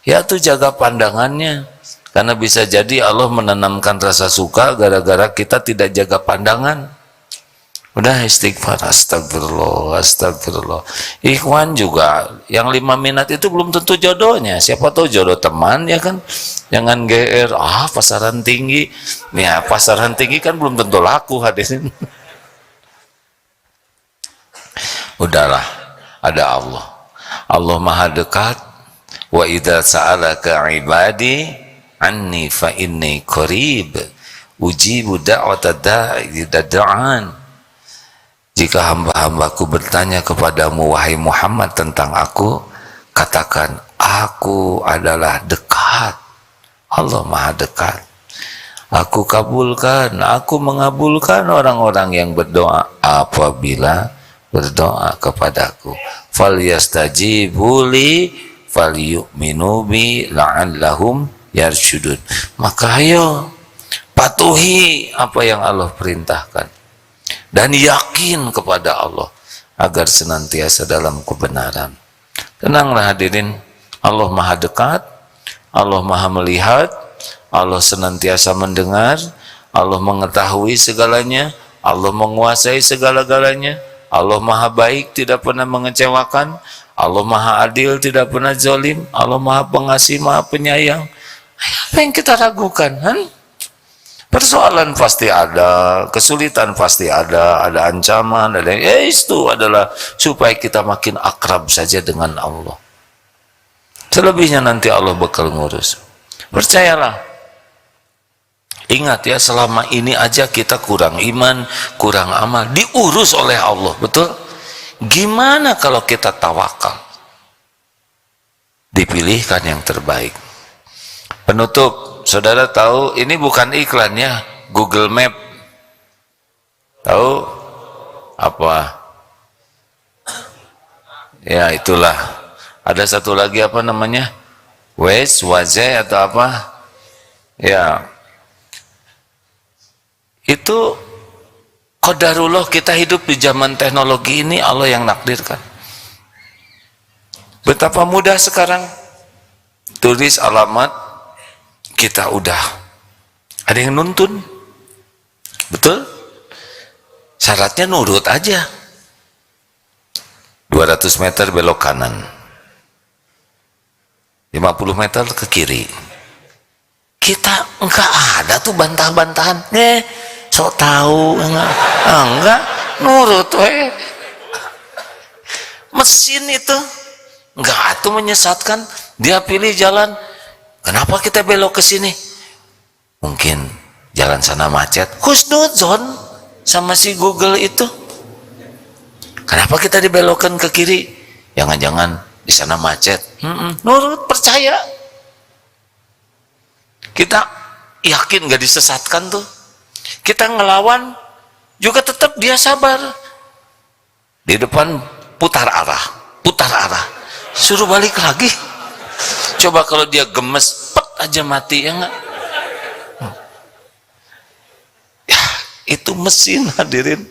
Ya tuh jaga pandangannya. Karena bisa jadi Allah menanamkan rasa suka gara-gara kita tidak jaga pandangan. Udah istighfar, astagfirullah, astagfirullah. Ikhwan juga, yang 5 minat itu belum tentu jodohnya. Siapa tahu jodoh teman, ya kan? Jangan GR, pasaran tinggi. Ya, pasaran tinggi kan belum tentu laku, hadirin. Udahlah, ada Allah. Allah Maha dekat. Wa idza sa'alaka ibadi anni fa inni qarib ujibu da'wata da'i da'an. Jika hamba-hambaku bertanya kepadamu wahai Muhammad tentang aku, katakan aku adalah dekat. Allah Maha dekat. Aku kabulkan, aku mengabulkan orang-orang yang berdoa apabila berdoa kepadaku. Falyastajibu li falyu'minu bi la'allahum yarsyudun. Maka ayo patuhi apa yang Allah perintahkan dan yakin kepada Allah agar senantiasa dalam kebenaran. Tenanglah hadirin, Allah Maha dekat, Allah Maha melihat, Allah senantiasa mendengar, Allah mengetahui segalanya, Allah menguasai segala-galanya, Allah maha baik, tidak pernah mengecewakan, Allah maha adil, tidak pernah zalim, Allah maha pengasih, maha penyayang. Apa yang kita ragukan? Persoalan pasti ada, kesulitan pasti ada ancaman, ada itu adalah supaya kita makin akrab saja dengan Allah. Selebihnya nanti Allah bakal ngurus. Percayalah. Ingat ya, selama ini aja kita kurang iman, kurang amal, diurus oleh Allah, betul? Gimana kalau kita tawakal? Dipilihkan yang terbaik. Penutup, saudara tahu ini bukan iklan ya, Google Map. Tahu apa? Ya itulah. Ada satu lagi apa namanya? Waze, Waze atau apa? Ya. Itu qadarullah, kita hidup di zaman teknologi ini, Allah yang nakdirkan. Betapa mudah sekarang, tulis alamat, kita udah ada yang nuntun, betul? Syaratnya nurut aja. 200 meter belok kanan, 50 meter ke kiri. Kita enggak ada tuh bantah-bantahan, sok tahu enggak nurut mesin itu enggak tuh menyesatkan, dia pilih jalan. Kenapa kita belok ke sini? Mungkin jalan sana macet, husnudzon sama si Google itu. Kenapa kita dibelokkan ke kiri? Jangan-jangan di sana macet. Nurut, percaya. Kita yakin gak disesatkan tuh. Kita ngelawan juga tetap dia sabar. Di depan putar arah, suruh balik lagi. Coba kalau dia gemes, pet aja mati, ya enggak? Ya, itu mesin, hadirin.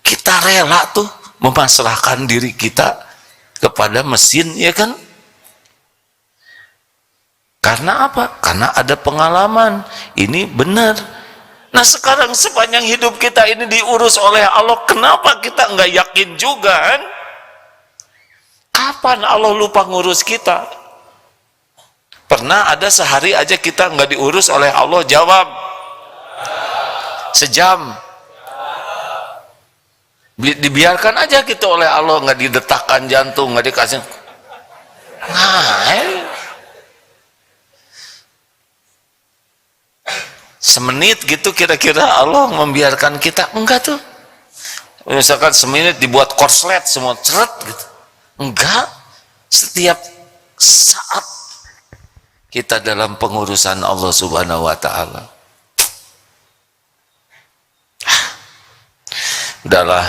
Kita rela tuh memasrahkan diri kita kepada mesin, ya kan? Karena apa? Karena ada pengalaman. Ini benar. Nah sekarang sepanjang hidup kita ini diurus oleh Allah, kenapa kita nggak yakin juga kan? Kapan Allah lupa ngurus kita? Pernah ada sehari aja kita nggak diurus oleh Allah? Jawab. Sejam. Dibiarkan aja gitu oleh Allah, nggak didetakkan jantung, nggak dikasih. Semenit gitu kira-kira Allah membiarkan kita? Enggak tuh. Misalkan semenit dibuat korslet semua ceret gitu. Enggak. Setiap saat kita dalam pengurusan Allah Subhanahu wa taala. Udahlah,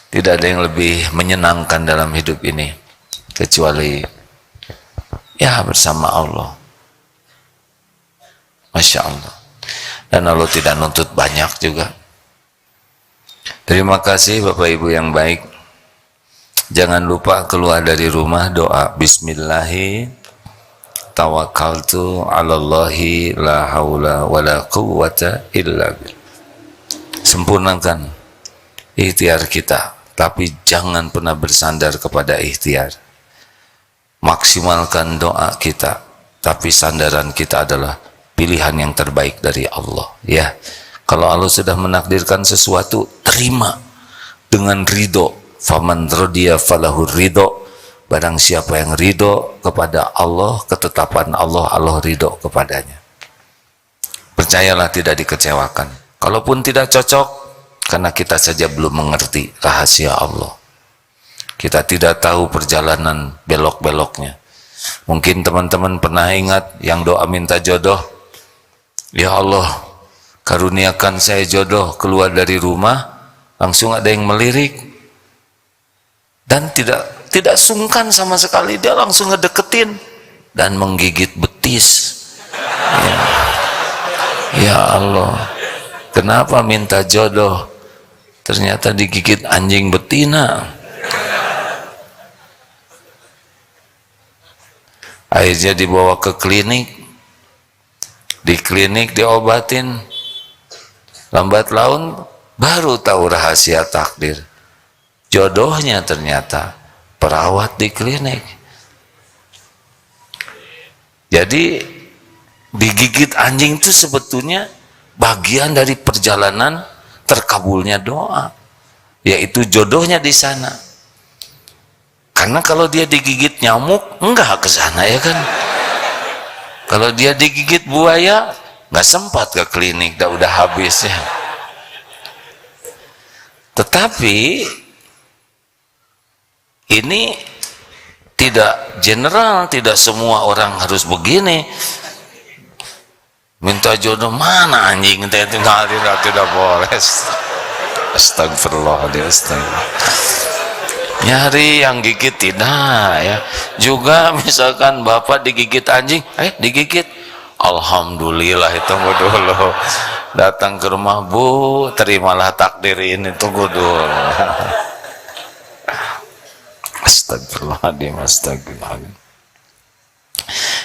tidak ada yang lebih menyenangkan dalam hidup ini kecuali ya bersama Allah. Masya Allah. Dan Allah tidak nuntut banyak juga. Terima kasih Bapak Ibu yang baik. Jangan lupa keluar dari rumah doa Bismillahi tawakkaltu 'alallahi la haula wala quwwata illa billah. Sempurnakan ikhtiar kita, tapi jangan pernah bersandar kepada ikhtiar. Maksimalkan doa kita, tapi sandaran kita adalah pilihan yang terbaik dari Allah, ya. Kalau Allah sudah menakdirkan sesuatu, terima dengan ridho. Faman radiya falahu ridho. Barang siapa yang ridho kepada Allah, ketetapan Allah, Allah ridho kepadanya. Percayalah tidak dikecewakan. Kalaupun tidak cocok, karena kita saja belum mengerti rahasia Allah. Kita tidak tahu perjalanan belok-beloknya. Mungkin teman-teman pernah ingat yang doa minta jodoh. Ya Allah, karuniakan saya jodoh, keluar dari rumah, langsung ada yang melirik. Dan tidak sungkan sama sekali, dia langsung ngedeketin dan menggigit betis. Ya Allah, kenapa minta jodoh? Ternyata digigit anjing betina. Akhirnya dibawa ke klinik. Di klinik diobatin, lambat laun baru tahu rahasia takdir. Jodohnya ternyata perawat di klinik. Jadi digigit anjing itu sebetulnya bagian dari perjalanan terkabulnya doa, yaitu jodohnya di sana. Karena kalau dia digigit nyamuk enggak ke sana, ya kan? Kalau dia digigit buaya nggak sempat ke klinik, udah habis ya. Tetapi ini tidak general, tidak semua orang harus begini. Minta jodoh mana anjing, tidak boleh. Astagfirullahaladzim, astagfirullah. Nyari yang gigit tidak ya. Juga misalkan bapak digigit anjing, digigit, alhamdulillah, tunggu dulu. Datang ke rumah, Bu, terimalah takdir ini, tunggu dulu. Astagfirullahaladzim, astagfirullahaladzim.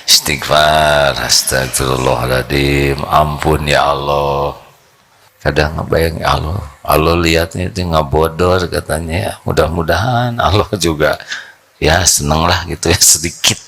Istighfar, astagfirullahaladzim, ampun ya Allah. Kadang ngebayang Allah lihatnya itu ngebodor katanya ya. Mudah-mudahan Allah juga ya seneng lah gitu ya sedikit.